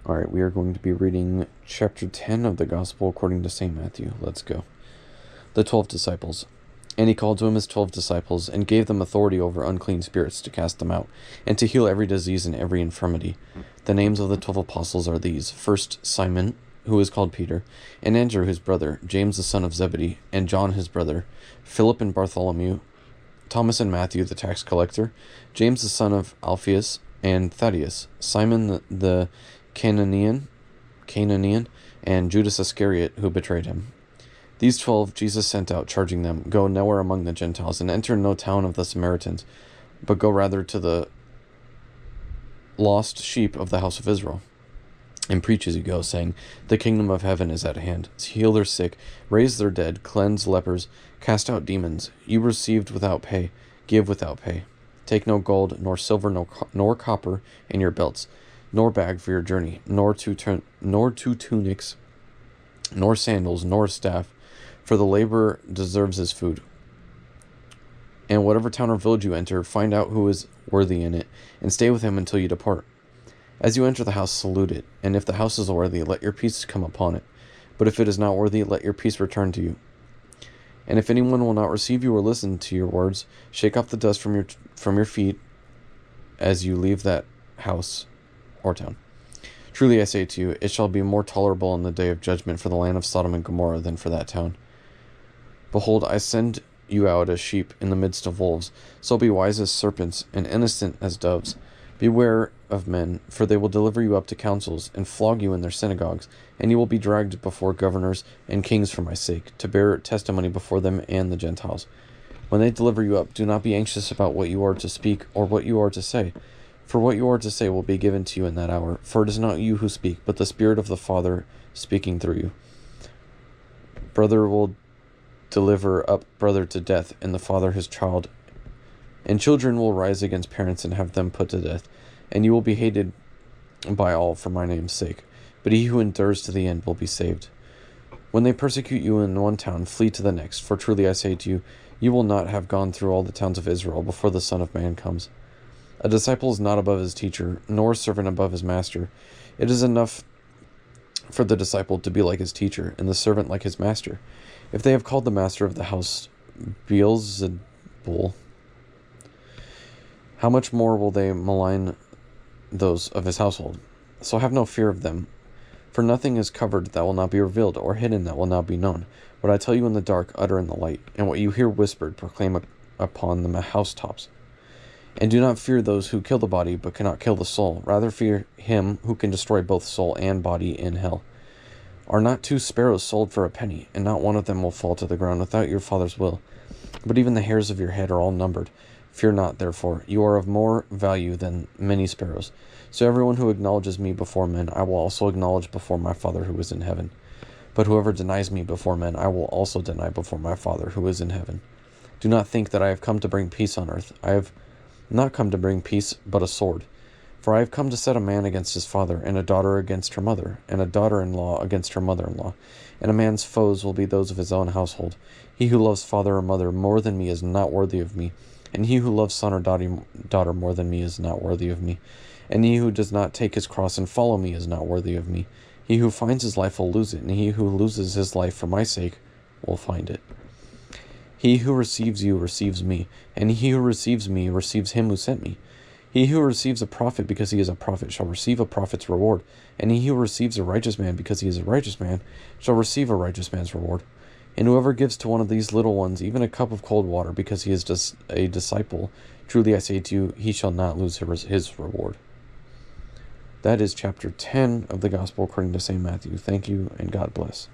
All right, we are going to be reading chapter 10 of the Gospel according to Saint Matthew. Let's go. The 12 disciples. And he called to him his 12 disciples, and gave them authority over unclean spirits to cast them out, and to heal every disease and every infirmity. The names of the 12 apostles are these: first, Simon, who is called Peter, and Andrew his brother, James the son of Zebedee, and John his brother, Philip and Bartholomew, Thomas and Matthew the tax collector, James the son of Alphaeus, and Thaddeus, Simon the Canaanian, and Judas Iscariot, who betrayed him. These 12 Jesus sent out, charging them, Go nowhere among the Gentiles, and enter no town of the Samaritans, but go rather to the lost sheep of the house of Israel. And preach as you go, saying, The kingdom of heaven is at hand. Heal their sick, raise their dead, cleanse lepers, cast out demons. You received without pay, give without pay. Take no gold, nor silver, nor copper in your belts, nor bag for your journey, nor two tunics, nor sandals, nor staff, for the laborer deserves his food. And whatever town or village you enter, find out who is worthy in it, and stay with him until you depart. As you enter the house, salute it, and if the house is worthy, let your peace come upon it. But if it is not worthy, let your peace return to you. And if anyone will not receive you or listen to your words, shake off the dust from your feet as you leave that house or town. Truly I say to you, it shall be more tolerable in the day of judgment for the land of Sodom and Gomorrah than for that town. Behold, I send you out as sheep in the midst of wolves. So be wise as serpents and innocent as doves. Beware of men, for they will deliver you up to councils and flog you in their synagogues, and you will be dragged before governors and kings for my sake, to bear testimony before them and the Gentiles. When they deliver you up, do not be anxious about what you are to speak or what you are to say, for what you are to say will be given to you in that hour. For it is not you who speak, but the Spirit of the Father speaking through you. Brother will deliver up brother to death, and the father his child. And children will rise against parents and have them put to death. And you will be hated by all for my name's sake. But he who endures to the end will be saved. When they persecute you in one town, flee to the next. For truly I say to you, you will not have gone through all the towns of Israel before the Son of Man comes. A disciple is not above his teacher, nor a servant above his master. It is enough for the disciple to be like his teacher, and the servant like his master. If they have called the master of the house Beelzebul, how much more will they malign those of his household? So have no fear of them, for nothing is covered that will not be revealed, or hidden that will not be known. What I tell you in the dark, utter in the light, and what you hear whispered, proclaim upon the housetops. And do not fear those who kill the body, but cannot kill the soul. Rather fear him who can destroy both soul and body in hell. Are not 2 sparrows sold for a penny, and not one of them will fall to the ground without your Father's will? But even the hairs of your head are all numbered. Fear not, therefore, you are of more value than many sparrows. So everyone who acknowledges me before men, I will also acknowledge before my Father who is in heaven. But whoever denies me before men, I will also deny before my Father who is in heaven. Do not think that I have come to bring peace on earth. I have not come to bring peace, but a sword. For I have come to set a man against his father, and a daughter against her mother, and a daughter-in-law against her mother-in-law. And a man's foes will be those of his own household. He who loves father or mother more than me is not worthy of me, and he who loves son or daughter more than me is not worthy of me. And he who does not take his cross and follow me is not worthy of me. He who finds his life will lose it, and he who loses his life for my sake will find it. He who receives you receives me, and he who receives me receives him who sent me. He who receives a prophet because he is a prophet shall receive a prophet's reward, and he who receives a righteous man because he is a righteous man shall receive a righteous man's reward. And whoever gives to one of these little ones even a cup of cold water because he is just a disciple, truly I say to you, he shall not lose his reward. That is chapter 10 of the Gospel according to Saint Matthew. Thank you, and God bless.